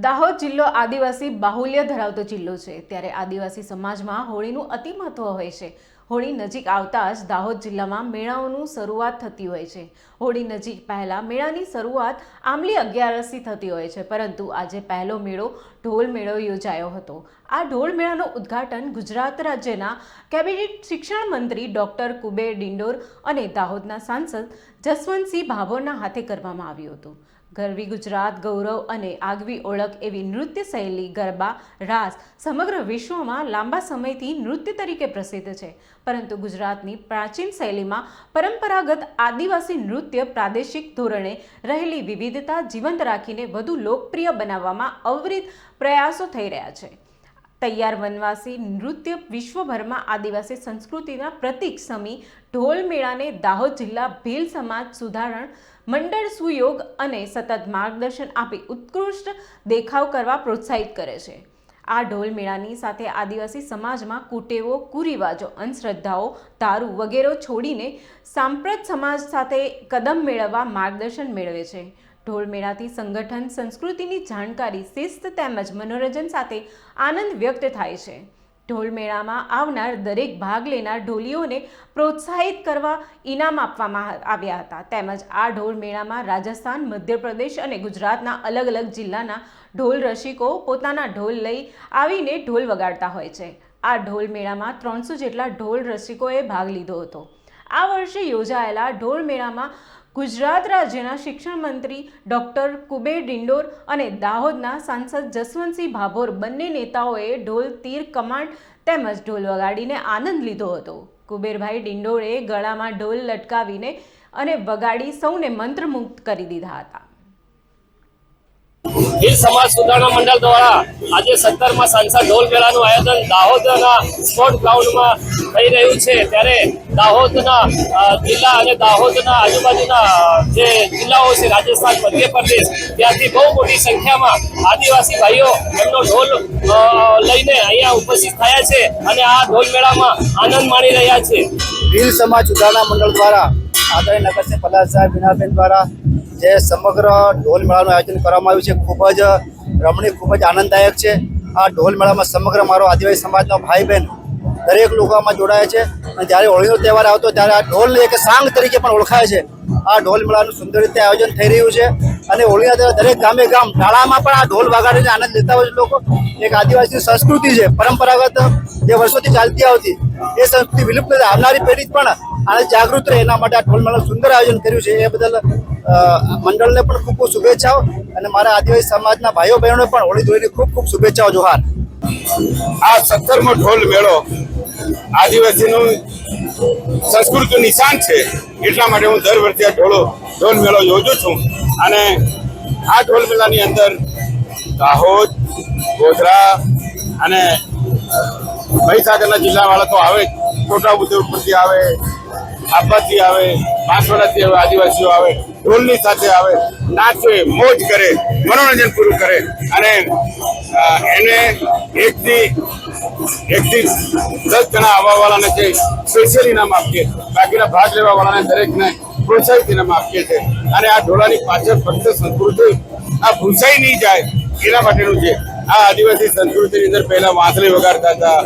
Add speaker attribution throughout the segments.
Speaker 1: દાહોદ જિલ્લો આદિવાસી બાહુલ્ય ધરાવતો જિલ્લો છે, ત્યારે આદિવાસી સમાજમાં હોળીનું અતિ મહત્વ હોય છે। હોળી નજીક આવતા જ દાહોદ જિલ્લામાં મેળાઓની શરૂઆત થતી હોય છે। હોળી નજીક પહેલા મેળાની શરૂઆત આંબલી 11 થતી હોય છે, પરંતુ આજે પહેલો મેળો ઢોલ મેળો યોજાયો હતો। આ ઢોલ મેળાનું ઉદ્ઘાટન ગુજરાત રાજ્યના કેબિનેટ શિક્ષણ મંત્રી ડોક્ટર કુબેર ડિંડોર અને દાહોદના સાંસદ જસવંતસિંહ ભાભોરના હાથે કરવામાં આવ્યું હતું। ગરવી ગુજરાત ગૌરવ અને આગવી ઓળખ એવી નૃત્ય શૈલી ગરબા રાસ સમગ્ર વિશ્વમાં લાંબા સમયથી નૃત્ય તરીકે પ્રસિદ્ધ છે, પરંતુ ગુજરાતની પ્રાચીન શૈલીમાં પરંપરાગત આદિવાસી નૃત્ય પ્રાદેશિક ધોરણે રહેલી વિવિધતા જીવંત રાખીને વધુ લોકપ્રિય બનાવવામાં અવિરત પ્રયાસો થઈ રહ્યા છે। તૈયાર વનવાસી નૃત્ય વિશ્વભરમાં આદિવાસી સંસ્કૃતિના પ્રતીક સમી ઢોલ મેળાને દાહોદ જિલ્લા ભીલ સમાજ સુધારણ મંડળ સુયોગ અને સતત માર્ગદર્શન આપી ઉત્કૃષ્ટ દેખાવ કરવા પ્રોત્સાહિત કરે છે। આ ઢોલ મેળાની સાથે આદિવાસી સમાજમાં કુટેવો કુરિવાજો અંધશ્રદ્ધાઓ દારૂ વગેરે છોડીને સાંપ્રત સમાજ સાથે કદમ મેળવવા માર્ગદર્શન મેળવે છે। ઢોલ મેળાથી સંગઠન સંસ્કૃતિની જાણકારી શિસ્ત તેમજ મનોરંજન સાથે આનંદ વ્યક્ત થાય છે। ઢોલ મેળામાં આવનાર દરેક ભાગ લેનાર ઢોલીઓને પ્રોત્સાહિત કરવા ઇનામ આપવામાં આવ્યા હતા, તેમજ આ ઢોલ મેળામાં રાજસ્થાન મધ્યપ્રદેશ અને ગુજરાતના અલગ અલગ જિલ્લાના ઢોલ રસિકો પોતાના ઢોલ લઈ આવીને ઢોલ વગાડતા હોય છે। આ ઢોલ મેળામાં 300 જેટલા ઢોલ રસિકોએ ભાગ લીધો હતો। આ વર્ષે યોજાયેલા ઢોલ મેળામાં ગુજરાત રાજ્યના શિક્ષણ મંત્રી ડોક્ટર કુબેર ડિંડોર અને દાહોદના સાંસદ જસવંતસિંહ ભાભોર બંને નેતાઓએ ઢોલ તીર કમાન્ડ તેમજ ઢોલ વગાડીને આનંદ લીધો હતો। કુબેરભાઈ ડિંડોરે ગળામાં ઢોલ લટકાવીને અને વગાડી સૌને મંત્રમુગ્ધ કરી દીધા હતા।
Speaker 2: ભીલ સમાજ સુધારણા મંડળ દ્વારા આજે 17મા સાંસદ ઢોલ મેળાનું આયોજન દાહોદના સ્પોર્ટ ગ્રાઉન્ડમાં થઈ રહ્યું છે, ત્યારે દાહોદના જિલ્લા અને દાહોદના આજુબાજુના જે જિલ્લાઓ છે રાજસ્થાન મધ્યપ્રદેશ ત્યાંથી બહુ મોટી સંખ્યામાં આદિવાસી ભાઈઓ એમનો ઢોલ લઈને અહીંયા ઉપસ્થિત થયા છે અને આ ઢોલ મેળામાં આનંદ માણી રહ્યા છે।
Speaker 3: ભીલ સમાજ સુધારણા મંડળ દ્વારા આદરણીય નગરસેવક પલાશ સાહેબ બીનાબેન દ્વારા જે સમગ્ર ઢોલ મેળાનું આયોજન કરવામાં આવ્યું છે, ખૂબ જ રમણીય, ખૂબ જ આનંદદાયક છે। આ ઢોલ મેળામાં સમગ્ર મારો આદિવાસી સમાજનો ભાઈ બહેન દરેક લોકો આમાં જોડાયા છે અને જ્યારે હોળીનો તહેવાર આવતો ત્યારે આ ઢોલને એક સાંગ તરીકે પણ ઓળખાય છે। આ ઢોલ મેળાનું સુંદર રીતે આયોજન થઈ રહ્યું છે અને હોળીના તહેવાર દરેક ગામે ગામ ડાળામાં પણ આ ઢોલ વગાડીને આનંદ લેતા હોય છે લોકો। એક આદિવાસી સંસ્કૃતિ છે, પરંપરાગત જે વર્ષોથી ચાલતી આવતી એ સંસ્કૃતિ વિલુપ્ત આવનારી પેઢી પણ આને જાગૃત રહે એના માટે આ ઢોલ મેળાનું સુંદર આયોજન કર્યું છે। એ બદલ મંડળને પણ ખૂબ ખૂબ શુભેચ્છાઓ અને મારા આદિવાસી સમાજના ભાઈઓ બહેનોને પણ હોળી ધૂળેટીની ખૂબ ખૂબ શુભેચ્છાઓ। જોહાર।
Speaker 4: આ 17મો ઢોલ મેળો આદિવાસીનું સંસ્કૃતિનું નિશાન છે, એટલા માટે હું દર વર્ષે ઢોલ મેળો યોજું છું અને આ ઢોલ મેળાની અંદર દાહોદ ગોધરા અને મહીસાગરના જિલ્લાવાળા તો આવે, છોટાઉદેપુરથી આવે, આબાથી આવે, બાંસવાડાથી આવે, આદિવાસીઓ આવે, ઢોલની સાથે આવે, નાચે મોજ કરે, મનોરંજન પૂરું કરે અને એને એકથી 10 જણા આવવાવાળાને છે સ્પેશિયલ ઇનામ આપીએ, બાકીના ભાગ લેવાવાળાને દરેકને પ્રોત્સાહિત ઇનામ આપીએ છીએ અને આ ઢોલાની પાછળ ફક્ત સંસ્કૃતિ આ ભૂસાઈ નહીં જાય એના માટેનું છે। આ આદિવાસી સંસ્કૃતિની અંદર પહેલા વાંસળી વગાડતા હતા,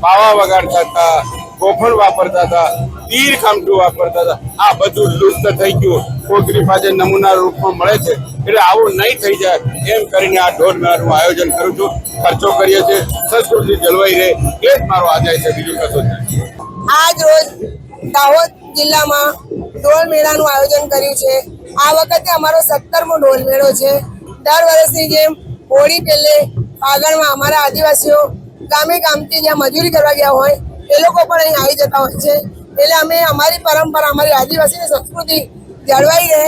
Speaker 4: પાવા વગાડતા હતા, ગોફણ વાપરતા હતા, તીર કામઠું વાપરતા હતા, આ બધું લુપ્ત થઈ ગયું, કોઈકની પાસે નમૂના રૂપમાં મળે છે, એટલે આવું નહીં થઈ જાય એમ કરીને આ ઢોલ મેળાનું આયોજન કરું છું, ખર્ચો કરીએ છીએ, સંસ્કૃતિ જળવાઈ રહે એ જ મારો આશય છે, બીજું કશું નથી।
Speaker 5: આજ રોજ દાહોદ જિલ્લામાં ઢોલ મેળાનું આયોજન કર્યું છે। આ વખતે અમારો 17મો ઢોલ મેળો છે। દર વર્ષની જેમ હોળી પહેલે આગળમાં અમારા આદિવાસીઓ ગામે ગામથી જ્યાં મજૂરી કરવા ગયા હોય એ લોકો પણ અહીં આવી જતા હોય છે, એટલે અમે અમારી પરંપરા અમારી આદિવાસીની સંસ્કૃતિ જળવાઈ રહે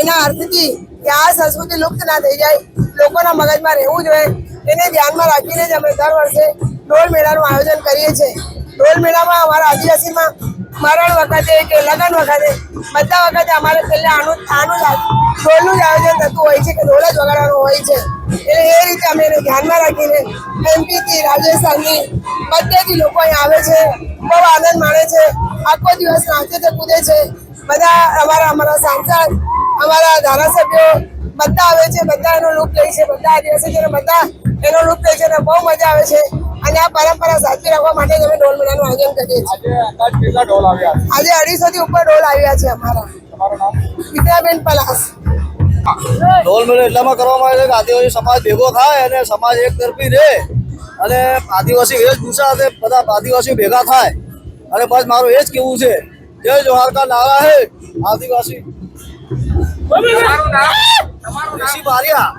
Speaker 5: એના અર્થથી કે આ સંસ્કૃતિ લુપ્ત ના થઈ જાય, લોકોના મગજમાં રહેવું જોઈએ એને ધ્યાનમાં રાખીને જ અમે દર વર્ષે ઢોલ મેળાનું આયોજન કરીએ છીએ। ઢોલ મેળામાં અમારા આદિવાસીમાં મરણ વખતે કે લગ્ન વખતે બધા વખતે અમારે છેલ્લે આનું ઢોલનું જ આયોજન થતું હોય છે કે ઢોલ જ વગાડવાનું હોય છે, એટલે એ રીતે અમે એને ધ્યાનમાં રાખીને એમપીથી રાજસ્થાનથી બધેથી લોકો અહીં આવે છે, બહુ આનંદ માણે છે, આખો દિવસ નાચે છે, કૂદે છે। બધા અમારા સાંસદ, અમારા ધારાસભ્યો, બધા આવે છે, બધા એનો લૂપ લે છે, બધા આદિવાસીઓને બધા એનો લૂપ લે છે અને બહુ મજા આવે છે અને આ પરંપરા સાચવી રાખવા માટે જ અમે ઢોલ મેળાનું આયોજન કરીએ છીએ. આજે 250 થી ઉપર ઢોલ આવ્યા છે અમારા. વિદ્યાબેન પલાસ.
Speaker 3: ઢોલ મેળો એટલામાં કરવામાં આવે છે કે આદિવાસી સમાજ ભેગો થાય અને સમાજ એક તરફી રહે અને આદિવાસી વેશભૂષા સાથે બધા આદિવાસીઓ ભેગા થાય અને બસ મારું એ જ કહેવું છે, જય જોહાર કા નારા હે આદિવાસી. ઋષિ બારિયા.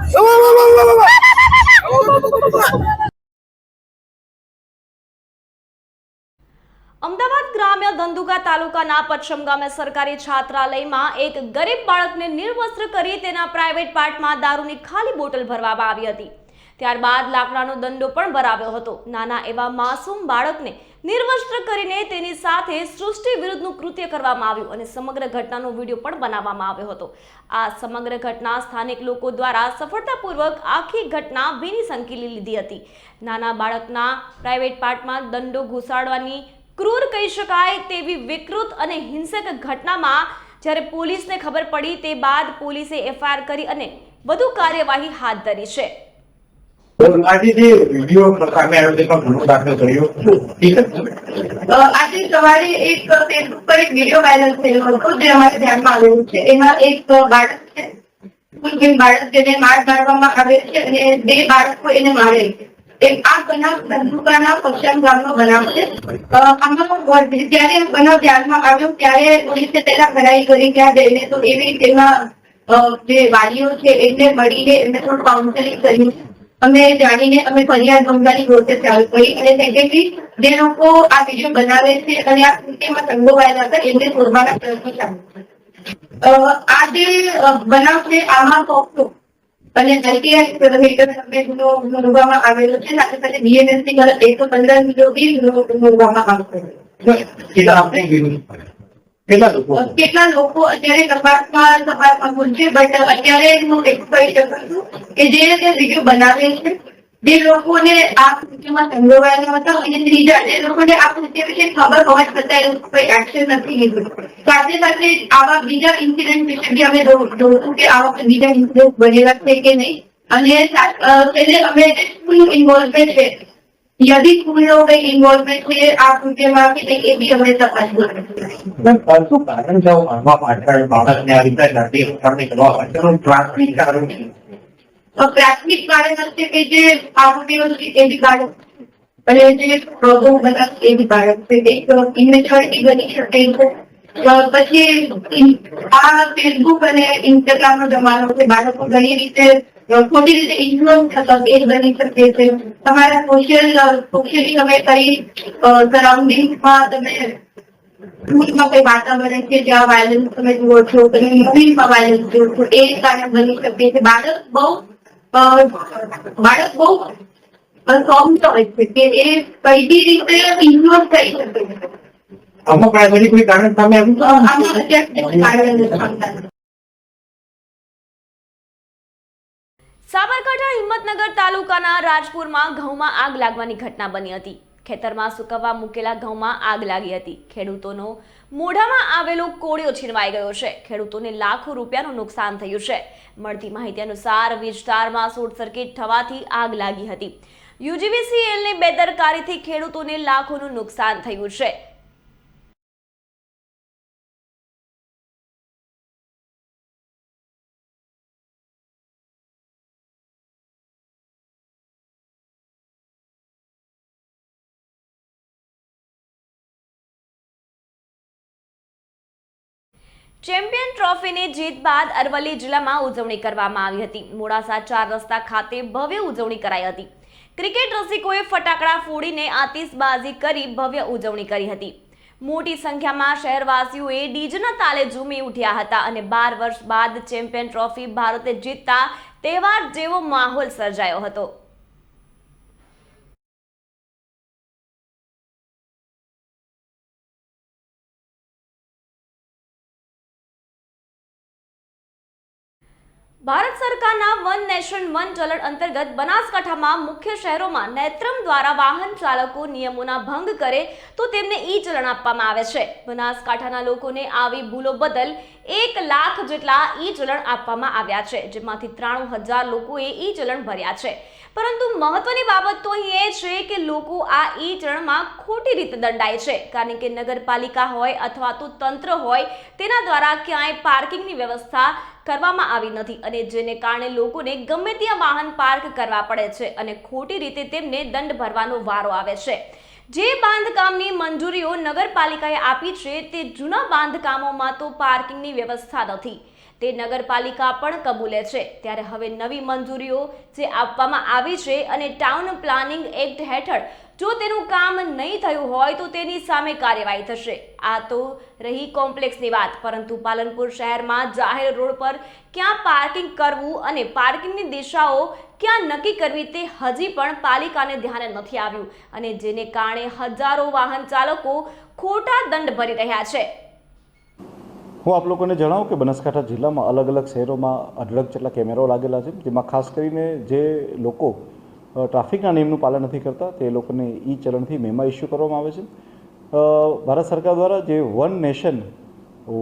Speaker 6: અમદાવાદ ગ્રામ્ય ધંધુકા તાલુકાના પચ્છમ ગામે સરકારી છાત્રાલયમાં એક ગરીબ બાળકને નિર્વસ્ત્ર કરી તેના પ્રાઇવેટ પાર્ટમાં દારૂની ખાલી બોટલ ભરવામાં આવી હતી. ત્યારબાદ લાકડાનો દંડો પણ ભરાવ્યો હતો. નાના એવા માસૂમ બાળકને નિર્વસ્ત્ર કરીને તેની સાથે સૃષ્ટિ વિરુદ્ધનું કૃત્ય કરવામાં આવ્યું અને સમગ્ર ઘટનાનો વિડીયો પણ બનાવવામાં આવ્યો હતો. આ સમગ્ર ઘટના સ્થાનિક લોકો દ્વારા સફળતાપૂર્વક આખી ઘટના ભીની સંકેલી લીધી હતી. નાના બાળકના પ્રાઇવેટ પાર્ટમાં દંડો ઘુસાડવાની ક્રૂર કહી શકાય તેવી વિકૃત અને હિંસક ઘટનામાં જ્યારે પોલીસને ખબર પડી તે બાદ પોલીસે એફઆઈઆર કરી અને વધુ કાર્યવાહી હાથ ધરી છે.
Speaker 7: આજે જે વિડીયો સામે આવ્યો તેમાં ગુનો દાખલ કર્યો,
Speaker 8: આજે સવારે એક ફેસબુક પર એક વિડીયો વાયરલ થયો હતો જે અમારા ધ્યાનમાં આવેલું છે. એમાં એક બાળક છે, બાળક જેને માર મારવામાં આવે છે અને બે બાળકો એને મારે છે. આ બનાવ ધંધુકાના પશ્ચિમ ગામનો બનાવ છે. આમાં જ્યારે બનાવ ધ્યાનમાં આવ્યો ત્યારે પોલીસે તેના ખરાઈ કરી ત્યાં જઈને તો એવી તેમાં જે વાલીઓ છે એમને મળીને એમને થોડું કાઉન્સેલિંગ કર્યું. અમે જાણીને અમે ફરિયાદ નોંધવાની પ્રોસેસ ચાલુ કરી અને સેકન્ડલી જે લોકો આ વિડીયો બનાવે છે અને આ કૃત્યમાં સંડોવાયેલા હતા એમને શોધવાના પ્રયત્નો ચાલુ છે. આ જે બનાવ છે આમાં પોક્સો અને નોંધવામાં આવેલો છે. સાથે સાથે બીએનએસની 115 નોંધવામાં આવ્યો. કેટલા લોકો અત્યારે તપાસમાં છે, બટ અત્યારે હું એટલું કહી શકું છું કે જે વિડીયો બનાવે છે જે લોકોને આ કૃત્યમાં સંડોવાયેલા હતા અને ત્રીજા જે લોકોને આ કૃત્ય વિશે ખબર હોવા છતાં એ લોકો કોઈ એક્શન નથી લીધું. સાથે સાથે આવા બીજા ઇન્સિડન્ટ વિશે બી અમે જોયું કે આવા બીજા ઇન્સિડન્ટ બનેલા છે કે નહીં અને તેને અમે સ્કૂલ ઇન્વોલ્વમેન્ટ છે યદી સ્કૂલનો કઈ ઇન્વોલ્વમેન્ટ છે આ કૃત્યમાં કે એ બી અમે તપાસ કરીશું.
Speaker 7: શું કારણ છે માનવા પાછળ બાળકને આ રીતે જાતિ કરવા પાછળનું પ્રાથમિક કારણ છે?
Speaker 8: પ્રાથમિક કારણ છે કે જે આરોપીઓ છે એ બી બાળક અને જે રોગો બધા એ બી બાળક છે. એક ઇમેચ્યોરિટી બની શકે છે. પછી આ ફેસબુક અને ઇન્સ્ટાગ્રામનો જમાનો છે. બાળકો ઘણી રીતે ખોટી રીતે ઇન્ફ્લુઅન્સ થતા એ બની શકે છે. તમારા સોશિયલી તમે કઈ સરાઉન્ડિંગમાં તમે સ્કૂલમાં કઈ વાતાવરણ છે જ્યાં વાયલન્સ તમે જુઓ છો, તમે મૂવીમાં વાયલન્સ જુઓ છો, એ કારણ બની શકે છે. બાળક બહુ સોફ્ટ હોય છે કે એ કઈ બી રીતે ઇન્ફ્લુઅન્સ થઈ શકે છે.
Speaker 7: અમુક કોઈ કારણ સામે આવ્યું?
Speaker 8: આમાં અત્યારે કારણ નથી.
Speaker 6: સાબરકાંઠા હિંમતનગર તાલુકાના રાજપુરમાં ઘઉંમાં આગ લાગવાની ઘટના બની હતી. ખેતરમાં સુકવવા મૂકેલા ઘઉંમાં આગ લાગી હતી. ખેડૂતોનો મોઢામાં આવેલો કોળિયો છીનવાઈ ગયો છે. ખેડૂતોને લાખો રૂપિયાનું નુકસાન થયું છે. મળતી માહિતી અનુસાર વિસ્તારમાં શોર્ટ સર્કિટ થવાથી આગ લાગી હતી. યુજીવીસીએલની બેદરકારીથી ખેડૂતોને લાખોનું નુકસાન થયું છે. ચેમ્પિયન ટ્રોફીની જીત બાદ અરવલ્લી જિલ્લામાં ઉજવણી કરવામાં આવી હતી. મોડાસા 4 રસ્તા ખાતે ભવ્ય ઉજવણી કરાઈ હતી. ક્રિકેટ રસિકોએ ફટાકડા ફોડીને આતિશબાજી કરી ભવ્ય ઉજવણી કરી હતી. મોટી સંખ્યામાં શહેરવાસીઓએ ડીજેના તાલે ઝૂમી ઉઠ્યા હતા અને 12 વર્ષ બાદ ચેમ્પિયન ટ્રોફી ભારતે જીતતા તહેવાર જેવો માહોલ સર્જાયો હતો. ભારત સરકારના વન નેશન વન ચલણ અંતર્ગત બનાસકાંઠામાં મુખ્ય શહેરોમાં નેત્રમ દ્વારા વાહન ચાલકો નિયમોના ભંગ કરે તો તેમને ઈ ચલણ આપવામાં આવે છે. બનાસકાંઠાના લોકોને આવી ભૂલો બદલ 1 લાખ જેટલા ઈ ચલણ આપવામાં આવ્યા છે, જેમાંથી 93,000 લોકોએ ઈ ચલણ ભર્યા છે. પરંતુ મહત્વની બાબત તો અહીં એ છે કે લોકો આ ઈ ચલણમાં ખોટી રીતે દંડાય છે, કારણ કે નગરપાલિકા હોય અથવા તો તંત્ર હોય તેના દ્વારા ક્યાંય પાર્કિંગની વ્યવસ્થા કરવામાં આવી નથી, અને જેને કારણે લોકોને ગમે ત્યાં વાહન પાર્ક કરવા પડે છે અને ખોટી રીતે તેમને દંડ ભરવાનો વારો આવે છે. જે બાંધકામની મંજૂરીઓ નગરપાલિકાએ આપી છે તે જૂના બાંધકામોમાં તો પાર્કિંગની વ્યવસ્થા નથી, તે નગરપાલિકા પણ કબૂલે છે. ત્યારે હવે નવી મંજૂરીઓ જે આપવામાં આવી છે અને ટાઉન પ્લાનિંગ એક્ટ હેઠળ જો તેનું કામ નહીં થયું હોય તો તેની સામે કાર્યવાહી થશે. આ તો રહી કોમ્પ્લેક્સની વાત, પરંતુ પાલનપુર શહેરમાં જાહેર રોડ પર ક્યાં પાર્કિંગ કરવું અને પાર્કિંગની દિશાઓ ક્યાં નક્કી કરવી તે હજી પણ પાલિકાને ધ્યાને નથી આવ્યું, અને જેને કારણે હજારો વાહન ચાલકો ખોટા દંડ ભરી રહ્યા છે.
Speaker 9: હું આપ લોકોને જણાવું કે બનાસકાંઠા જિલ્લામાં અલગ અલગ શહેરોમાં 18 જેટલા કેમેરાઓ લાગેલા છે, જેમાં ખાસ કરીને જે લોકો ટ્રાફિકના નિયમનું પાલન નથી કરતા તે લોકોને ઈ ચલણથી મેમા ઇસ્યુ કરવામાં આવે છે. ભારત સરકાર દ્વારા જે વન નેશન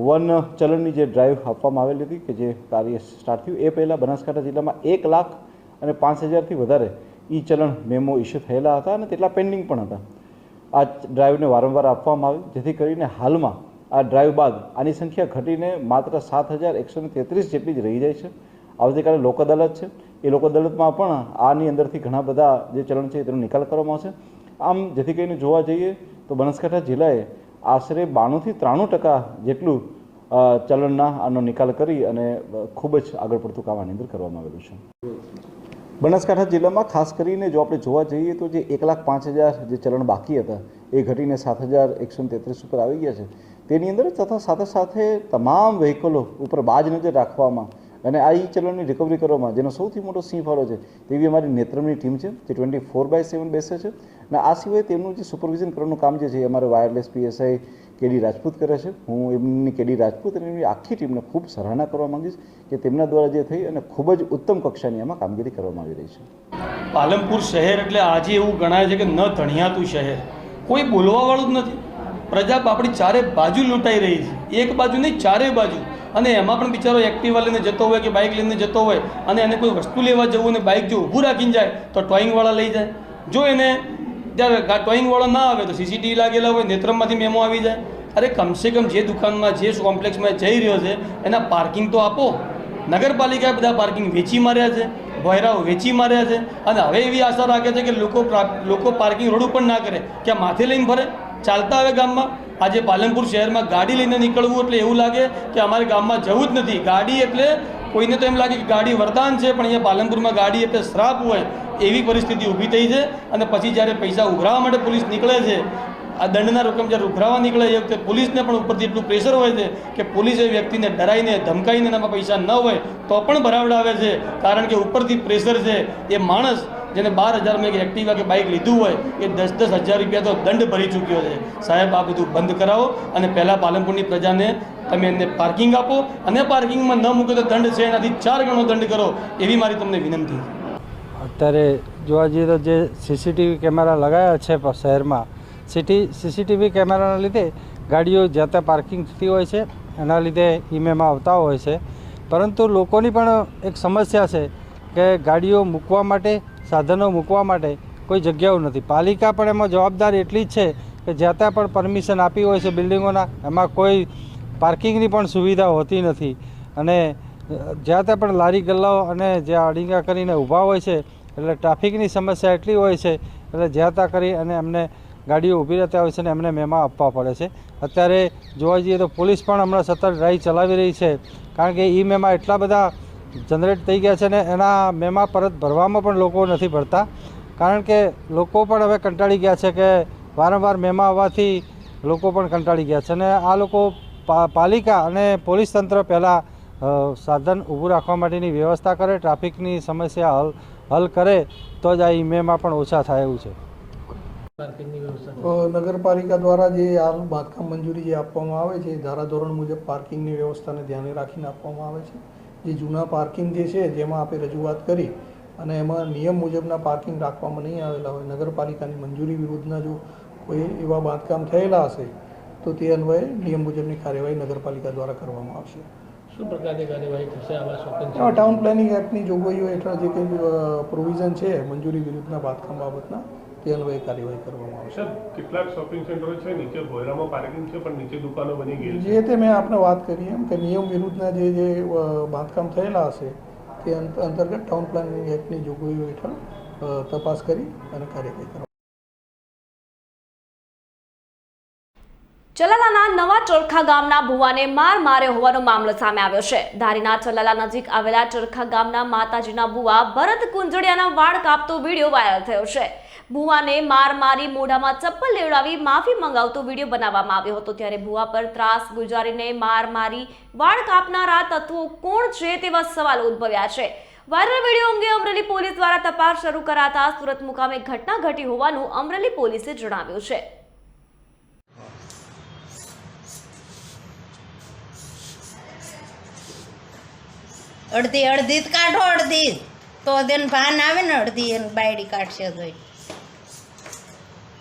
Speaker 9: વન ચલણની જે ડ્રાઈવ આપવામાં આવેલી હતી કે જે કાર્ય સ્ટાર્ટ થયું એ પહેલાં બનાસકાંઠા જિલ્લામાં 1,05,000થી વધારે ઈ ચલણ મેમો ઇસ્યુ થયેલા હતા અને તેટલા પેન્ડિંગ પણ હતા. આ ડ્રાઈવને વારંવાર આપવામાં આવી, જેથી કરીને હાલમાં આ ડ્રાઈવ બાદ આની સંખ્યા ઘટીને માત્ર 7,133 જેટલી જ રહી જાય છે. આવતીકાલે લોક અદાલત છે, એ લોક અદાલતમાં પણ આની અંદરથી ઘણા બધા જે ચલણ છે તેનો નિકાલ કરવામાં આવશે. આમ જેથી કરીને જોવા જઈએ તો બનાસકાંઠા જિલ્લાએ આશરે 92થી 93% જેટલું ચલણના આનો નિકાલ કરી અને ખૂબ જ આગળ પડતું કામ આની અંદર કરવામાં આવેલું છે. બનાસકાંઠા જિલ્લામાં ખાસ કરીને જો આપણે જોવા જઈએ તો જે 1,05,000 જે ચલણ બાકી હતા એ ઘટીને 7,133 ઉપર આવી ગયા છે. તેની અંદર તથા સાથે સાથે તમામ વ્હીકલો ઉપર બાજ નજર રાખવામાં અને આ ઈ ચલણની રિકવરી કરવામાં જેનો સૌથી મોટો સિંહ ફાળો છે તેવી અમારી નેત્રમની ટીમ છે, જે 24/7 બેસે છે. અને આ સિવાય તેમનું જે સુપરવિઝન કરવાનું કામ જે છે એ અમારે વાયરલેસ PSI કેડી રાજપૂત કરે છે. હું એમની કેડી રાજપૂત અને એમની આખી ટીમને ખૂબ સરાહના કરવા માંગીશ કે તેમના દ્વારા જે થઈ અને ખૂબ જ ઉત્તમ કક્ષાની આમાં કામગીરી કરવામાં આવી રહી છે.
Speaker 10: પાલનપુર શહેર એટલે આજે એવું ગણાય છે કે ન ધણિયાતું શહેર, કોઈ બોલવાવાળું જ નથી. પ્રજા આપણી ચારે બાજુ લૂંટાઈ રહી છે, એક બાજુ નહીં ચારે બાજુ. અને એમાં પણ બિચારો એક્ટિવા લઈને જતો હોય કે બાઇક લઈને જતો હોય અને એને કોઈ વસ્તુ લેવા જવું અને બાઇક જો ઊભું રાખીને જાય તો ટોઈંગવાળા લઈ જાય. જો એને જ્યારે ટોઈંગવાળો ના આવે તો CCTV લાગેલા હોય, નેત્રમમાંથી મેમો આવી જાય. અરે કમસે કમ જે દુકાનમાં જે કોમ્પ્લેક્સમાં જઈ રહ્યો છે એના પાર્કિંગ તો આપો. નગરપાલિકાએ બધા પાર્કિંગ વેચી માર્યા છે, ભોયરાઓ વેચી માર્યા છે, અને હવે એવી આશા રાખે છે કે લોકો પાર્કિંગ રોડ ઉપર ના કરે, કે માથે લઈને ફરે, ચાલતા આવે ગામમાં. આજે પાલનપુર શહેરમાં ગાડી લઈને નીકળવું એટલે એવું લાગે કે અમારે ગામમાં જવું જ નથી. ગાડી એટલે કોઈને તો એમ લાગે કે ગાડી વરદાન છે, પણ અહીંયા પાલનપુરમાં ગાડી એટલે શ્રાપ હોય એવી પરિસ્થિતિ ઊભી થઈ છે. અને પછી જ્યારે પૈસા ઉઘરાવવા માટે પોલીસ નીકળે છે, આ દંડના રકમ જ્યારે ઉઘરાવવા નીકળે એ વખતે પોલીસને પણ ઉપરથી એટલું પ્રેશર હોય છે કે પોલીસ એ વ્યક્તિને ડરાઈને ધમકાઈને એનામાં પૈસા ન હોય તો પણ ભરાવડાવે છે, કારણ કે ઉપરથી પ્રેશર છે. એ માણસ જેને 12,000 એક એક્ટિવા કે બાઇક લીધું હોય એ 10,000 રૂપિયા તો દંડ ભરી ચૂક્યો છે. સાહેબ આ બધું બંધ કરાવો અને પહેલાં પાલનપુરની પ્રજાને તમે એને પાર્કિંગ આપો, અને પાર્કિંગમાં ન મૂકો તો દંડ છે એનાથી 4 ગણો દંડ કરો, એવી મારી તમને વિનંતી.
Speaker 11: અત્યારે જોવા જઈએ તો જે CCTV કેમેરા લગાવ્યા છે શહેરમાં, CCTV કેમેરાના લીધે ગાડીઓ જ્યાં ત્યાં પાર્કિંગ થતી હોય છે, એના લીધે ઈમેમાં આવતા હોય છે. પરંતુ લોકોની પણ એક સમસ્યા છે કે ગાડીઓ મૂકવા માટે, સાધનો મૂકવા માટે કોઈ જગ્યાઓ નથી. પાલિકા પણ એમાં જવાબદાર એટલી જ છે કે જ્યાં ત્યાં પણ પરમિશન આપી હોય છે બિલ્ડિંગોના, એમાં કોઈ પાર્કિંગની પણ સુવિધા હોતી નથી. અને જ્યાં ત્યાં પણ લારી ગલ્લાઓ અને જ્યાં અડીંગા કરીને ઊભા હોય છે એટલે ટ્રાફિકની સમસ્યા એટલી હોય છે એટલે જ્યાં ત્યાં કરી અને એમને ગાડીઓ ઊભી રહેતા હોય છે અને એમને મેમા આપવા પડે છે. અત્યારે જોવા જઈએ તો પોલીસ પણ હમણાં સતત ડ્રાઈવ ચલાવી રહી છે, કારણ કે ઈ મેમા એટલા બધા જનરેટ થઈ ગયા છે ને એના મેમા પરત ભરવામાં પણ લોકો નથી ભરતા, કારણ કે લોકો પણ હવે કંટાળી ગયા છે કે વારંવાર મેમા આવવાથી લોકો પણ કંટાળી ગયા છે. અને આ લોકો પાલિકા અને પોલીસ તંત્ર પહેલાં સાધન ઊભું રાખવા માટેની વ્યવસ્થા કરે, ટ્રાફિકની સમસ્યા હલ કરે તો જ આ ઈ મેમા પણ ઓછા થાય એવું છે.
Speaker 12: નગરપાલિકા દ્વારા જે હાલ બાંધકામ મંજૂરી જે આપવામાં આવે છે ધારાધોરણ મુજબ પાર્કિંગની વ્યવસ્થાને ધ્યાને રાખીને આપવામાં આવે છે. જે જૂના પાર્કિંગ જે છે જેમાં આપણે રજૂઆત કરી અને એમાં નિયમ મુજબના પાર્કિંગ રાખવામાં નહીં આવેલા હોય, નગરપાલિકાની મંજૂરી વિરુદ્ધના જો કોઈ એવા બાંધકામ થયેલા હશે તો તે અન્વયે નિયમ મુજબની કાર્યવાહી નગરપાલિકા દ્વારા કરવામાં આવશે.
Speaker 10: શું પ્રકારની કાર્યવાહી થશે આવા શોપિંગ
Speaker 12: ટાઉન પ્લાનિંગ એક્ટની જોગવાઈઓ હેઠળ જે કંઈ પ્રોવિઝન છે મંજૂરી વિરુદ્ધના બાંધકામ બાબતના તે અન્વયે કાર્યવાહી કરવામાં આવશે.
Speaker 13: કેટલાક શોપિંગ સેન્ટરો છે નીચે ભોયરામાં પાર્કિંગ છે પણ નીચે દુકાનો બની ગઈ છે.
Speaker 12: જે તે મેં આપને વાત કરી એમ કે નિયમ વિરુદ્ધના જે બાંધકામ થયેલા હશે તે અંતર્ગત ટાઉન પ્લાનિંગ એક્ટની જોગવાઈઓ હેઠળ તપાસ કરી અને કાર્યવાહી કરવા.
Speaker 6: ચલાલાના નવા ચરખા ગામના ભુવાને માર માર્યો હોવાનો મામલો સામે આવ્યો છે. ધારીના ચલાલા નજીક આવેલા ચરખા ગામના માતાજીના ભુવા ભરત કુંજડિયાના વાળ કાપતો વિડીયો વાયરલ થયો છે. ભુવાને માર મારી મોઢામાં ચપ્પલ લેવડાવી માફી મંગાવતો વિડીયો બનાવવામાં આવ્યો હતો. ત્યારે ભુવા પર ત્રાસ ગુજારીને માર મારી વાળ કાપનારા તત્વો કોણ છે તેવા સવાલો ઉદ્ભવ્યા છે. વાયરલ વિડીયો અંગે અમરેલી પોલીસ દ્વારા તપાસ શરૂ કરાતા સુરત મુકામે ઘટના ઘટી હોવાનું અમરેલી પોલીસે જણાવ્યું છે.
Speaker 14: અડધી અડધી જ કાઢો, અડધી તો તેને ભાન આવે ને, અડધી એનું બાયડી કાઢશે તો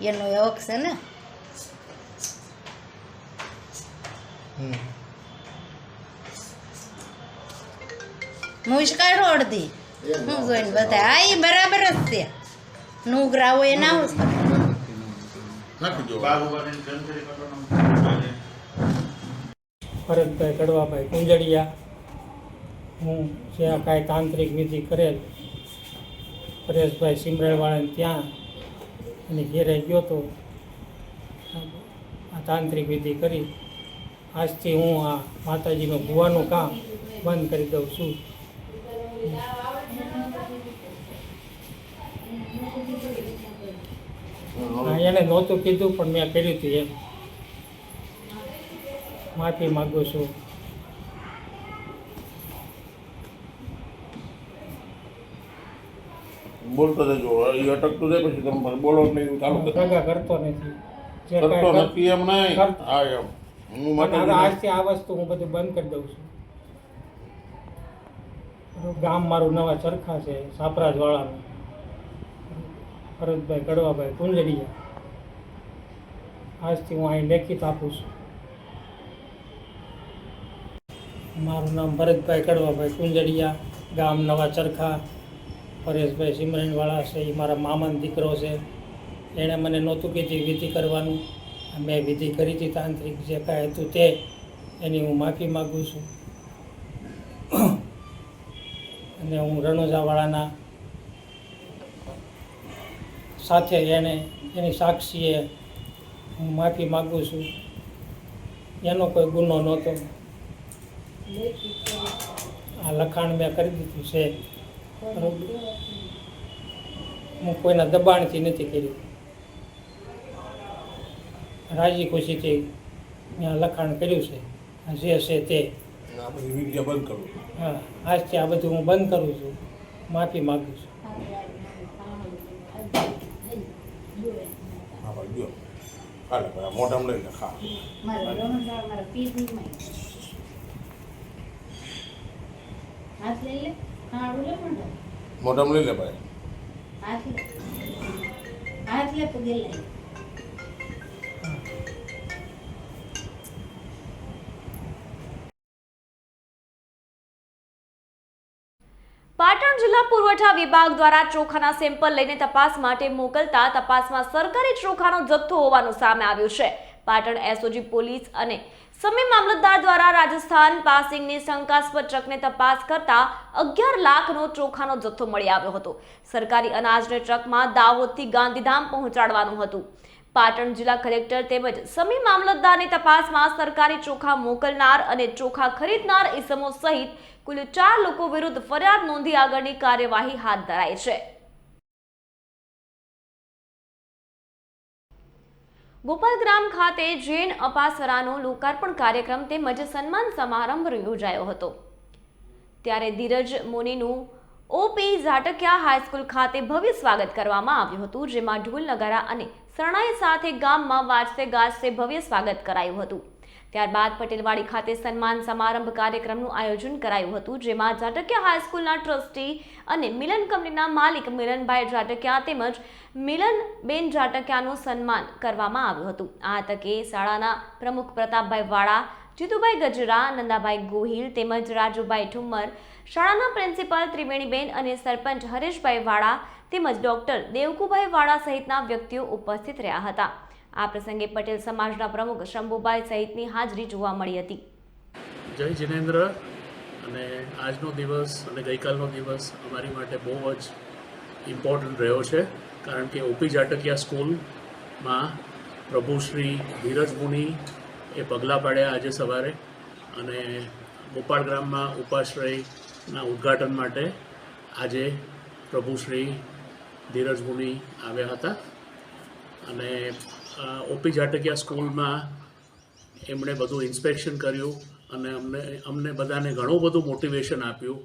Speaker 14: એનો હક છે ને. મૂછ કાઢો અડધી, હું જોઈને બધા હા એ બરાબર જ છે. નુગરા હોય એના આવું જ
Speaker 11: ભરતભાઈ કડવાભાઈ કુંજડિયા. હું જ્યાં કાંઈ તાંત્રિક વિધિ કરેલ પરેશભાઈ સિમરણવાળાને ત્યાં એની ઘેરે ગયો તો આ તાંત્રિક વિધિ કરી. આજથી હું આ માતાજીનું ભુવાનું કામ બંધ કરી દઉં છું. એને નહોતું કીધું પણ મેં કર્યું હતું એમ. માફી માગું છું.
Speaker 4: બોલતો જજો, એ અટકતું જાય પછી તમે બોલો નહીં ચાલુ
Speaker 11: દગા કરતો નથી. જે
Speaker 4: કરતો
Speaker 11: કાંઈ
Speaker 4: નથી એમ નહીં. હા એમ હું માટે
Speaker 11: હવે આજથી આ વસ્તુ હું બધું બંધ કરી દઉં છું. ગામ મારું નવા ચરખા છે સાપરાજવાળાનું. ભરતભાઈ કડવાભાઈ કુંજડિયા. આજથી હું અહીં લેખિત આપું છું. મારું નામ ભરતભાઈ કડવાભાઈ કુંજડિયા, ગામ નવા ચરખા. પરેશભાઈ સિમરણવાળા છે એ મારા મામાનો દીકરો છે. એણે મને નહોતું કીધી વિધિ કરવાનું, મેં વિધિ કરી હતી તાંત્રિક જે કાંઈ હતું તે. એની હું માફી માગું છું. અને હું રણોજાવાળાના સાથે એની સાક્ષીએ હું માફી માગું છું. એનો કોઈ ગુનો નહોતો. આ લખાણ મેં કરી દીધું છે. હું કોઈના દબાણથી નથી કર્યું. રાજી ખુશીથી મેં લખાણ કર્યું છે. જે છે તે
Speaker 4: બંધ કરું.
Speaker 11: હા, આજથી આ બધું હું બંધ કરું છું. માફી માગું છું.
Speaker 4: મોઢામાં લઈ લે ખા. મોઢામાં લઈ લે ભાઈ.
Speaker 6: પાટણ જિલ્લા પુરવઠા વિભાગ દ્વારા ચોખાના સેમ્પલ લઈને તપાસ માટે મોકલતા તપાસમાં સરકારી ચોખાનો જથ્થો હોવાનું સામે આવ્યું છે. પાટણ એસઓજી પોલીસ અને સમી મામલતદાર દ્વારા રાજસ્થાન પાસિંગની શંકાસ્પદ ટ્રકને તપાસ કરતા 11 લાખનો ચોખાનો જથ્થો મળી આવ્યો હતો. સરકારી અનાજને ટ્રકમાં દાહોદથી ગાંધીધામ પહોંચાડવાનું હતું. પાટણ જિલ્લા કલેક્ટર તેમજ સમી મામલતદારની તપાસમાં સરકારી ચોખા મોકલનાર અને ચોખા ખરીદનાર ઇસમો સહિત કુલ 4 લોકો વિરુદ્ધ ફરિયાદ નોંધી આગળની કાર્યવાહી હાથ ધરાઈ છે. ગોપાલગ્રામ ખાતે જૈન અપાસરાનો લોકાર્પણ કાર્યક્રમ તેમજ સન્માન સમારંભ યોજાયો હતો. ત્યારે ધીરજ મુનિનું ઓપી ઝાટકિયા હાઈસ્કૂલ ખાતે ભવ્ય સ્વાગત કરવામાં આવ્યું હતું, જેમાં ઢોલ નગારા અને શરણાઈ સાથે ગામમાં વાજતે ગાજતે ભવ્ય સ્વાગત કરાયું હતું. ત્યારબાદ પટેલવાડી ખાતે સન્માન સમારંભ કાર્યક્રમનું આયોજન કરાયું હતું, જેમાં જાટકિયા હાઈસ્કૂલના ટ્રસ્ટી અને મિલન કંપનીના માલિક મિલનભાઈ જાટકિયા તેમજ મિલનબેન જાટકિયાનું સન્માન કરવામાં આવ્યું હતું. આ તકે શાળાના પ્રમુખ પ્રતાપભાઈ વાળા, જીતુભાઈ ગજરા, નંદાભાઈ ગોહિલ તેમજ રાજુભાઈ ઠુમ્મર, શાળાના પ્રિન્સિપાલ ત્રિવેણીબેન અને સરપંચ હરેશભાઈ વાળા તેમજ ડોક્ટર દેવકુભાઈ વાળા સહિતના વ્યક્તિઓ ઉપસ્થિત રહ્યા હતા. આ પ્રસંગે પટેલ સમાજના પ્રમુખ શંભુભાઈ સહિતની હાજરી જોવા મળી હતી.
Speaker 15: જય જિનેન્દ્ર. અને આજનો દિવસ અને ગઈકાલનો દિવસ અમારી માટે બહુ જ ઇમ્પોર્ટન્ટ રહ્યો છે, કારણ કે ઓપી જાટકિયા સ્કૂલમાં પ્રભુ શ્રી ધીરજ મુનિ એ પગલાં પાડ્યા આજે સવારે, અને ગોપાળ ગ્રામમાં ઉપાશ્રયના ઉદ્ઘાટન માટે આજે પ્રભુ શ્રી ધીરજ મુનિ આવ્યા હતા. અને ઓપી જાટકિયા સ્કૂલમાં એમણે બધું ઇન્સ્પેક્શન કર્યું અને અમને બધાને ઘણું બધું મોટિવેશન આપ્યું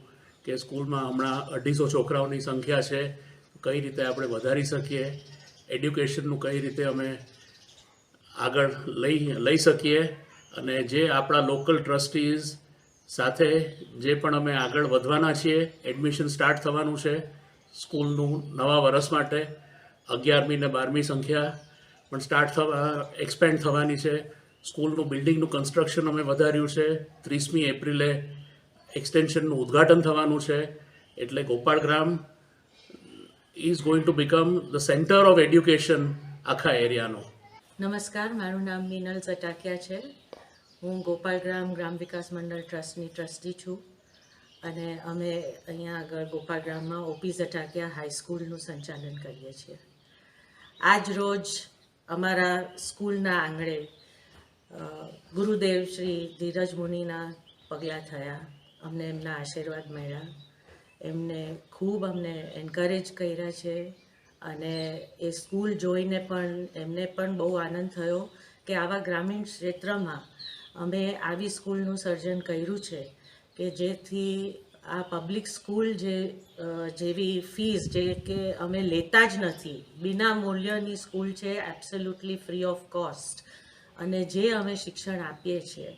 Speaker 15: કે સ્કૂલમાં હમણાં 250 છોકરાઓની સંખ્યા છે, કઈ રીતે આપણે વધારી શકીએ, એડ્યુકેશનનું કઈ રીતે અમે આગળ લઈ શકીએ, અને જે આપણા લોકલ ટ્રસ્ટીઝ સાથે જે પણ અમે આગળ વધવાના છીએ. એડમિશન સ્ટાર્ટ થવાનું છે સ્કૂલનું નવા વર્ષ માટે. 11મી ને 12મી સંખ્યા પણ એક્સપેન્ડ થવાની છે. સ્કૂલનું બિલ્ડિંગનું કન્સ્ટ્રક્શન અમે વધાર્યું છે. 30મી એપ્રિલે એક્સટેન્શનનું ઉદ્ઘાટન થવાનું છે. એટલે Gopal Gram is going to become the centre of education આખા એરિયાનો.
Speaker 16: નમસ્કાર, મારું નામ મિનલ ચટાકિયા છે. હું ગોપાલગ્રામ ગ્રામ વિકાસ મંડળ ટ્રસ્ટની ટ્રસ્ટી છું, અને અમે અહીંયા આગળ ગોપાલગ્રામમાં ઓપી ચટાકિયા હાઈસ્કૂલનું સંચાલન કરીએ છીએ. આજ રોજ અમારા સ્કૂલના આંગણે ગુરુદેવ શ્રી ધીરજ મુનિના પગલાં થયા. અમને એમના આશીર્વાદ મળ્યા. એમને ખૂબ અમને એન્કરેજ કર્યા છે, અને એ સ્કૂલ જોઈને પણ એમને પણ બહુ આનંદ થયો કે આવા ગ્રામીણ ક્ષેત્રમાં અમે આવી સ્કૂલનું સર્જન કર્યું છે કે જેથી આ પબ્લિક સ્કૂલ જેવી ફીસ જે કે અમે લેતા જ નથી, બિના મૂલ્યની સ્કૂલ છે, એબ્સોલ્યુટલી ફ્રી ઓફ કોસ્ટ, અને જે અમે શિક્ષણ આપીએ છીએ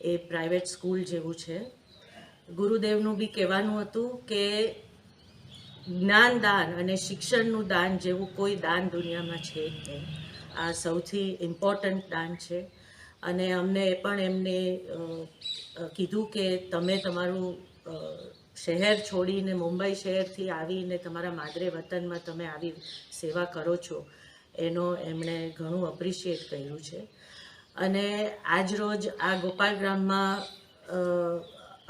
Speaker 16: એ પ્રાઇવેટ સ્કૂલ જેવું છે. ગુરુદેવનું બી કહેવાનું હતું કે જ્ઞાનદાન અને શિક્ષણનું દાન જેવું કોઈ દાન દુનિયામાં છે જ નહીં. આ સૌથી ઇમ્પોર્ટન્ટ દાન છે. અને અમને એ પણ એમને કીધું કે તમે તમારું શહેર છોડીને મુંબઈ શહેરથી આવીને તમારા માદરે વતનમાં તમે આવી સેવા કરો છો, એનો એમણે ઘણું અપ્રિશિએટ કર્યું છે. અને આજ રોજ આ ગોપાલગ્રામમાં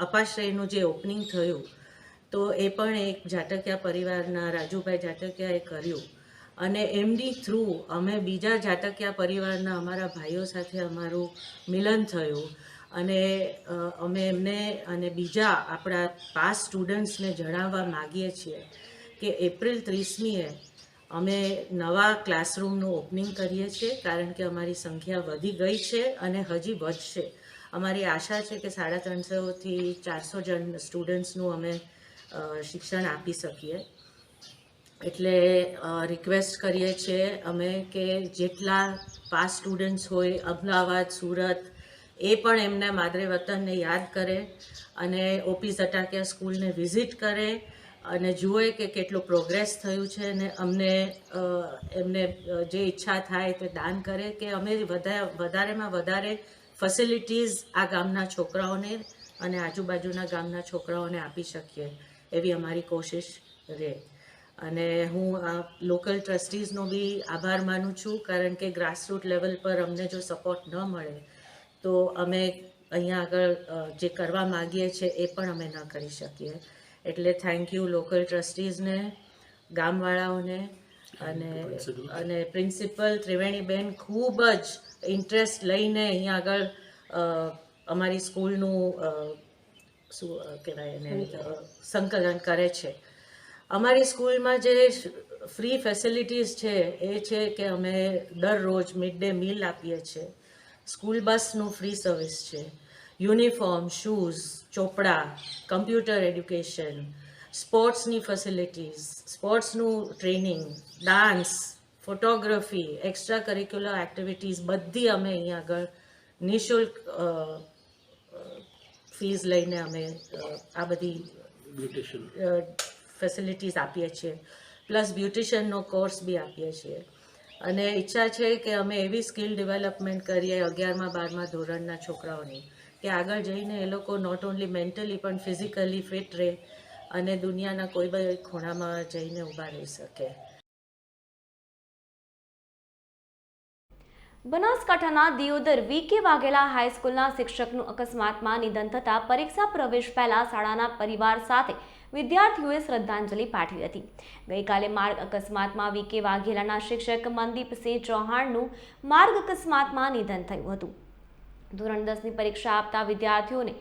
Speaker 16: અપાશ્રયનું જે ઓપનિંગ થયું, તો એ પણ એક જાટકિયા પરિવારના રાજુભાઈ જાટકિયાએ કર્યું, અને એમની થ્રુ અમે બીજા જાટકિયા પરિવારના અમારા ભાઈઓ સાથે અમારું મિલન થયું, અને અમે એમને અને બીજા આપણા પાસ સ્ટુડન્ટ્સને જણાવવા માગીએ છીએ કે એપ્રિલ 30મીએ અમે નવા ક્લાસરૂમનું ઓપનિંગ કરીએ છીએ, કારણ કે અમારી સંખ્યા વધી ગઈ છે અને હજી વધશે. અમારી આશા છે કે 350થી 400 જણ સ્ટુડન્ટ્સનું અમે શિક્ષણ આપી શકીએ. એટલે રિક્વેસ્ટ કરીએ છીએ અમે કે જેટલા પાસ સ્ટુડન્ટ્સ હોય અમદાવાદ, સુરત, એ પણ એમના માદરે વતનને યાદ કરે અને ઓપી ચટાકિયા સ્કૂલને વિઝિટ કરે અને જુએ કે કેટલું પ્રોગ્રેસ થયું છે, અને એમને જે ઈચ્છા થાય તે દાન કરે કે અમે વધારેમાં વધારે ફેસિલિટીઝ આ ગામના છોકરાઓને અને આજુબાજુના ગામના છોકરાઓને આપી શકીએ, એવી અમારી કોશિશ રહે. અને હું આ લોકલ ટ્રસ્ટીઝનો બી આભાર માનું છું, કારણ કે ગ્રાસરૂટ લેવલ પર અમને જો સપોર્ટ ન મળે તો અમે અહીંયા આગળ જે કરવા માગીએ છીએ એ પણ અમે ન કરી શકીએ. એટલે થેન્ક યુ લોકલ ટ્રસ્ટીઝને, ગામવાળાઓને, અને પ્રિન્સિપલ ત્રિવેણીબેન ખૂબ જ ઇન્ટરેસ્ટ લઈને અહીંયા આગળ અમારી સ્કૂલનું શું કહેવાય એને સંકલન કરે છે. અમારી સ્કૂલમાં જે ફ્રી ફેસિલિટીઝ છે એ છે કે અમે દરરોજ મિડ ડે મીલ આપીએ છીએ, સ્કૂલ બસનું ફ્રી સર્વિસ છે, યુનિફોર્મ, શૂઝ, ચોપડા, કમ્પ્યુટર એડ્યુકેશન, સ્પોર્ટ્સની ફેસિલિટીઝ, સ્પોર્ટ્સનું training, dance, photography, extra curricular activities બધી અમે અહીંયા આગળ નિઃશુલ્ક ફીસ લઈને અમે આ બધી
Speaker 15: બ્યુટિશિયન
Speaker 16: ફેસિલિટીઝ આપીએ છીએ, પ્લસ બ્યુટિશિયનનો કોર્સ બી આપીએ છીએ. અને ઈચ્છા છે કે અમે એવી સ્કિલ ડેવલપમેન્ટ કરીએ 11મા 12મા ધોરણના છોકરાઓની કે આગળ જઈને એ લોકો નોટ ઓન્લી મેન્ટલી પણ ફિઝિકલી ફિટ રહે અને દુનિયાના કોઈ બી ખૂણામાં જઈને ઊભા રહી શકે.
Speaker 6: બનાસકાંઠાના દિયોદર વીકે વાઘેલા હાઈસ્કૂલના શિક્ષકનું અકસ્માતમાં નિધન થતાં પરીક્ષા પ્રવેશ પહેલા શાળાના પરિવાર સાથે વિદ્યાર્થીઓએ શ્રદ્ધાંજલિ પાઠવી હતી. ગઈકાલે માર્ગ અકસ્માતમાં વીકે વાઘેલાના શિક્ષક મનદીપસિંહ ચૌહાણનું માર્ગ અકસ્માતમાં નિધન થયું હતું. ધોરણ 10ની પરીક્ષા આપતા વિદ્યાર્થીઓને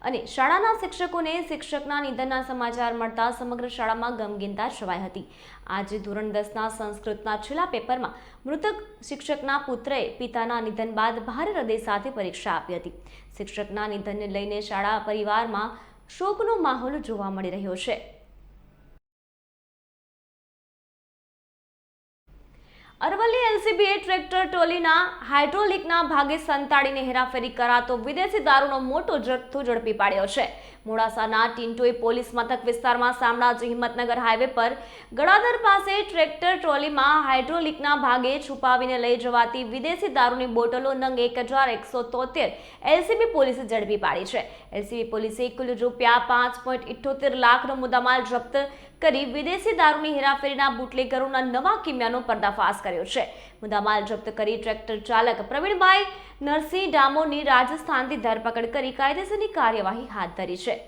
Speaker 6: અને શાળાના શિક્ષકોને શિક્ષકના નિધનના સમાચાર મળતા સમગ્ર શાળામાં ગમગીનતા છવાઈ હતી. આજે ધોરણ 10ના સંસ્કૃતના છેલ્લા પેપરમાં મૃતક શિક્ષકના પુત્રએ પિતાના નિધન બાદ ભારે હૃદય સાથે પરીક્ષા આપી હતી. શિક્ષકના નિધનને લઈને શાળા પરિવારમાં શોકનો માહોલ જોવા મળી રહ્યો છે. અરવલ્લી એલસીબીએ ટ્રેક્ટર ટ્રોલીના હાઇડ્રોલિકના ભાગે સંતાડીને હેરાફેરી કરાતો વિદેશી દારૂનો મોટો જથ્થો ઝડપી પાડ્યો છે. મોડાસાના ટિન્ટોઈ પોલીસ મથક વિસ્તારમાં શામળાજી હિંમતનગર હાઈવે પર ગળાદર પાસે ટ્રેક્ટર ટ્રોલીમાં હાઇડ્રોલિકના ભાગે છુપાવીને લઈ જવાતી વિદેશી દારૂની બોટલો નંગ 1173 એલસીબી પોલીસે ઝડપી પાડી છે. એલસીબી પોલીસે કુલ રૂપિયા 5.78 લાખનો મુદ્દામાલ જપ્ત કરી વિદેશી દારૂની હેરાફેરીના બુટલેગરોના નવા કિમિયાનો પર્દાફાશ કર્યો છે. મુદ્દામાલ જપ્ત કરી ટ્રેક્ટર ચાલક પ્રવીણભાઈ નરસિંહ ડામોરની રાજસ્થાનથી ધરપકડ કરી કાયદેસરની કાર્યવાહી હાથ ધરી છે.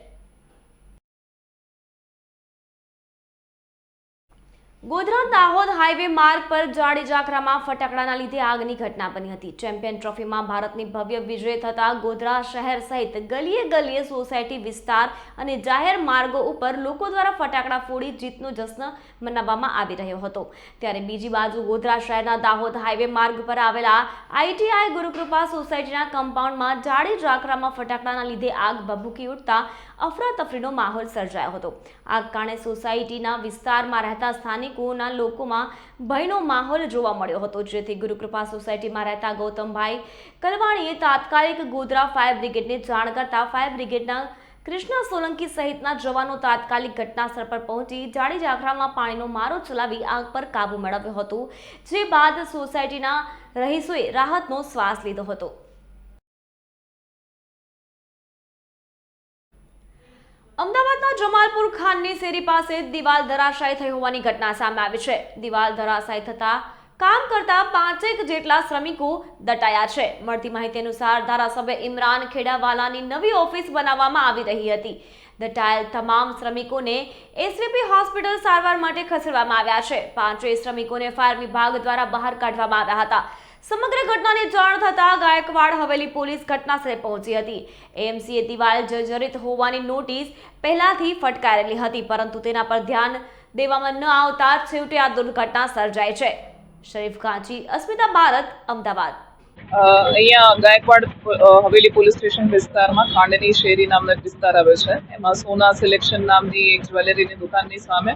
Speaker 6: ગોધરા દાહોદ હાઈવે માર્ગ પર જાડી જાખરામાં ફટાકડાના લીધે આગની ઘટના બની હતી. ચેમ્પિયન ટ્રોફીમાં ભારતની ભવ્ય વિજય થતા ગોધરા શહેર સહિત ગલીએ ગલીએ સોસાયટી વિસ્તાર અને જાહેર માર્ગો ઉપર લોકો દ્વારા ફટાકડા ફોડી જીતનો જશ્ન મનાવવામાં આવી રહ્યો હતો. ત્યારે બીજી બાજુ ગોધરા શહેરના દાહોદ હાઈવે માર્ગ પર આવેલા આઈટીઆઈ ગુરુકૃપા સોસાયટીના કમ્પાઉન્ડમાં જાડી જાખરામાં ફટાકડાના લીધે આગ ભભૂકી ઉઠતા અફરાતફરીનો માહોલ સર્જાયો હતો. આગ કારણે સોસાયટીના વિસ્તારમાં રહેતા સ્થાનિકોના લોકોમાં ભયનો માહોલ જોવા મળ્યો હતો, જેથી ગુરુકૃપા સોસાયટીમાં રહેતા ગૌતમભાઈ કલવાણીએ તાત્કાલિક ગોધરા ફાયર બ્રિગેડને જાણ કરતા ફાયર બ્રિગેડના કૃષ્ણ સોલંકી સહિતના જવાનો તાત્કાલિક ઘટનાસ્થળ પર પહોંચી જાડી જાખરામાં પાણીનો મારો ચલાવી આગ પર કાબુ મેળવ્યો હતો, જે બાદ સોસાયટીના રહીશોએ રાહતનો શ્વાસ લીધો હતો. અમદાવાદના જમાલપુર ખાનની શેરી પાસે દિવાલ ધરાશાયી થઈ હોવાની ઘટના સામે આવી છે. દિવાલ ધરાશાયી થતા કામ કરતા 5 જેટલા શ્રમિકો દટાયા છે. મળતી માહિતી અનુસાર ધારાસભ્ય ઇમરાન ખેડાવાલાની નવી ઓફિસ બનાવવામાં આવી રહી હતી. દટાયેલ તમામ શ્રમિકોને એસવીપી હોસ્પિટલ સારવાર માટે ખસેડવામાં આવ્યા છે. 5 શ્રમિકોને ફાયર વિભાગ દ્વારા બહાર કાઢવામાં આવ્યા હતા. સમગ્ર ઘટનાની જાણ થતાં ગાયકવાડ હવેલી પોલીસ ઘટનાસ્થળે પહોંચી હતી. એએમસીએ દિવાલ જર્જરિત હોવાની નોટિસ પહેલાથી ફટકારેલી હતી, પરંતુ તેના પર ધ્યાન દેવામાં ન આવતા છેવટે આ દુર્ઘટના સર્જાઈ છે. શરીફ કાંચી, અસ્મિતા ભારત, અમદાવાદ.
Speaker 17: અહીંયા ગાયકવાડ હવેલી પોલીસ સ્ટેશન વિસ્તારમાં ખાંડની શેરી નામનો એક વિસ્તાર આવે છે. એમાં સોના સિલેક્શન નામની એક જ્વેલરીની દુકાનની સામે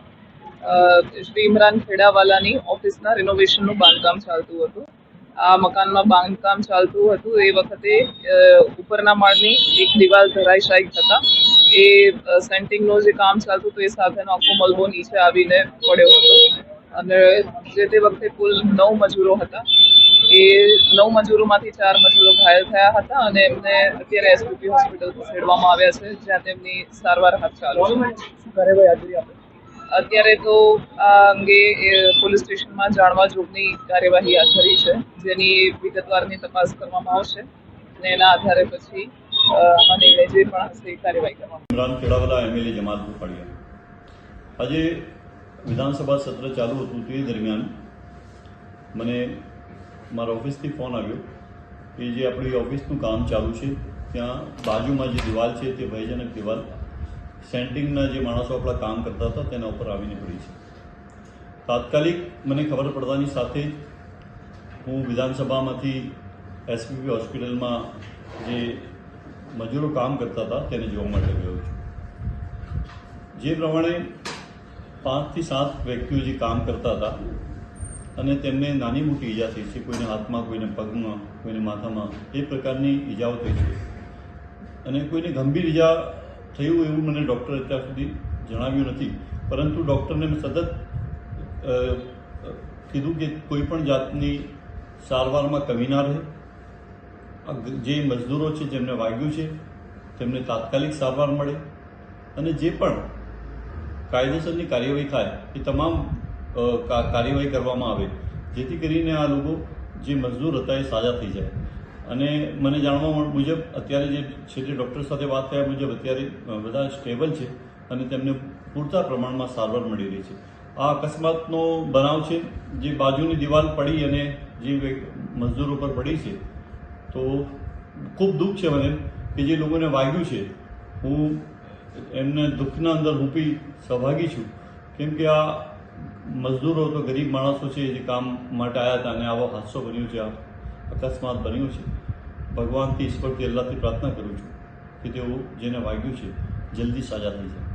Speaker 17: શ્રી ઇમરાન ખેડાવાલાની ઓફિસના રિનોવેશનનું બાંધકામ ચાલતું હતું. આ મકાનમાં બાંધકામ ચાલતું હતું એ વખતે ઉપરના માળની એક દિવાલ ધરાશાયી થતા એ સેન્ટિંગનું જે કામ ચાલતું હતું એ સાથેનો આખો મલબો નીચે આવીને પડ્યો હતો. અને જે તે વખતે કુલ 9 મજૂરો હતા. એ 9 મજૂરોમાંથી 4 મજૂરો ઘાયલ થયા હતા અને એમને અત્યારે એસવીપી હોસ્પિટલ ખસેડવામાં આવ્યા છે, જ્યાં તેમની સારવાર હાથ ચાલુ છે. અત્યારે તો આ અંગે પોલીસ સ્ટેશનમાં જાણવા જોગની કાર્યવાહી હાથ ધરી છે, જેની વિગતવારની તપાસ કરવામાં આવશે અને એના આધારે પછી આમાં નિર્ણય જે પણ હશે એ કાર્યવાહી કરવામાં.
Speaker 18: ઇમરાન ખેડાવાલા એમએલએ જમાલપુર પાડિયા. આજે વિધાનસભા સત્ર ચાલુ હતું તે દરમિયાન મને મારા ઓફિસથી ફોન આવ્યો કે જે આપણી ઓફિસનું કામ ચાલુ છે ત્યાં બાજુમાં જે દિવાલ છે તે ભયજનક દિવાલ સેન્ટિંગના જે માણસો આપણા કામ કરતા હતા તેના ઉપર આવીને પડી છે. તાત્કાલિક મને ખબર પડતાની સાથે જ હું વિધાનસભામાંથી એસવીપી હોસ્પિટલમાં જે મજૂરો કામ કરતા હતા તેને જોવા માટે ગયો છું. જે પ્રમાણે 5 થી 7 વ્યક્તિઓ જે કામ કરતા હતા અને તેમને નાની મોટી ઈજા થઈ છે. કોઈને હાથમાં, કોઈને પગમાં, કોઈને માથામાં એ પ્રકારની ઈજાઓ થઈ છે અને કોઈને ગંભીર ઈજા થયું એવું મને ડૉક્ટરે અત્યાર સુધી જણાવ્યું નથી. પરંતુ ડૉક્ટરને સતત કીધું કે કોઈ પણ જાતની સારવારમાં કમી ના રહે. જે મજદૂરો છે જેમને વાગ્યું છે તેમને તાત્કાલિક સારવાર મળે અને જે પણ કાયદેસરની કાર્યવાહી થાય એ તમામ કાર્યવાહી કરવામાં આવે, જેથી કરીને આ લોકો જે મજદૂર હતા એ સાજા થઈ જાય. અને મને જાણવા મુજબ અત્યારે જે ક્ષેત્રીય ડૉક્ટર સાથે વાત થયા મુજબ અત્યારે બધા સ્ટેબલ છે અને તેમને પૂરતા પ્રમાણમાં સારવાર મળી રહી છે. આ અકસ્માતનો બનાવ છે જે બાજુની દિવાલ પડી અને જે મજદૂરો પર પડી છે. તો ખૂબ દુઃખ છે મને કે જે લોકોને વાગ્યું છે, હું એમને દુઃખના અંદર રૂપી સહભાગી છું. કેમ કે આ મજદૂરો તો ગરીબ માણસો છે જે કામ માટે આવ્યા હતા અને આવો હાદસો બન્યો છે, આ અકસ્માત બન્યો છે. ભગવાનથી, ઈશ્વરથી, અલ્લાહથી પ્રાર્થના કરું છું કે તેઓ જેને વાગ્યું છે જલ્દી સાજા થઈ જાય.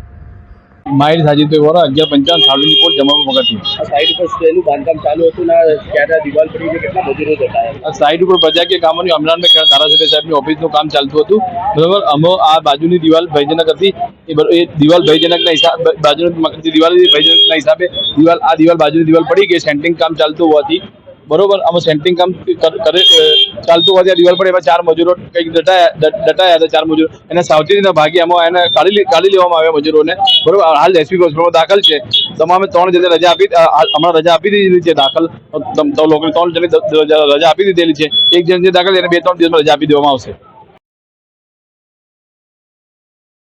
Speaker 19: માઇલ સાજીદભાઈ વોરા 1155 સાવલી કોટ જમાલપુર પગથિયું.
Speaker 2: આ સાઈડ પર શેનું બાંધકામ ચાલુ હતું ને ત્યારે દિવાલ પડી છે, કેટલા મજૂરો હતા?
Speaker 19: આ સાઈડ ઉપર પ્રજાકીય કામોની અમરાનભાઈ ખેડા ધારાસભ્ય સાહેબની ઓફિસનું કામ ચાલતું હતું. બરાબર, અમે આ બાજુની દિવાલ ભયજનક હતી, એ દિવાલ ભયજનકના હિસાબે બાજુની દિવાલ ભયજનકના હિસાબે આ દિવાલ બાજુની દિવાલ પડી ગઈ. સેન્ટિંગ કામ ચાલતું હોવાથી બરોબર અમે સેન્ટિંગ કામ ચાલતું હોવાથી આ દિવાલ પર એમાં 4 મજૂરો કંઈક દટાયા હતા. 4 મજૂરો એને સાવચેતીના ભાગે અમે એને કાઢી લેવામાં આવ્યા મજૂરોને. બરોબર, હાલ એસપી હોસ્પિટલમાં દાખલ છે. તમામે 3 જણને રજા આપી, હમણાં રજા આપી દીધી છે. દાખલ લોકો 3 જણને રજા આપી દીધેલી છે. એક જણ જે દાખલ એને 2-3 દિવસમાં રજા આપી દેવામાં આવશે.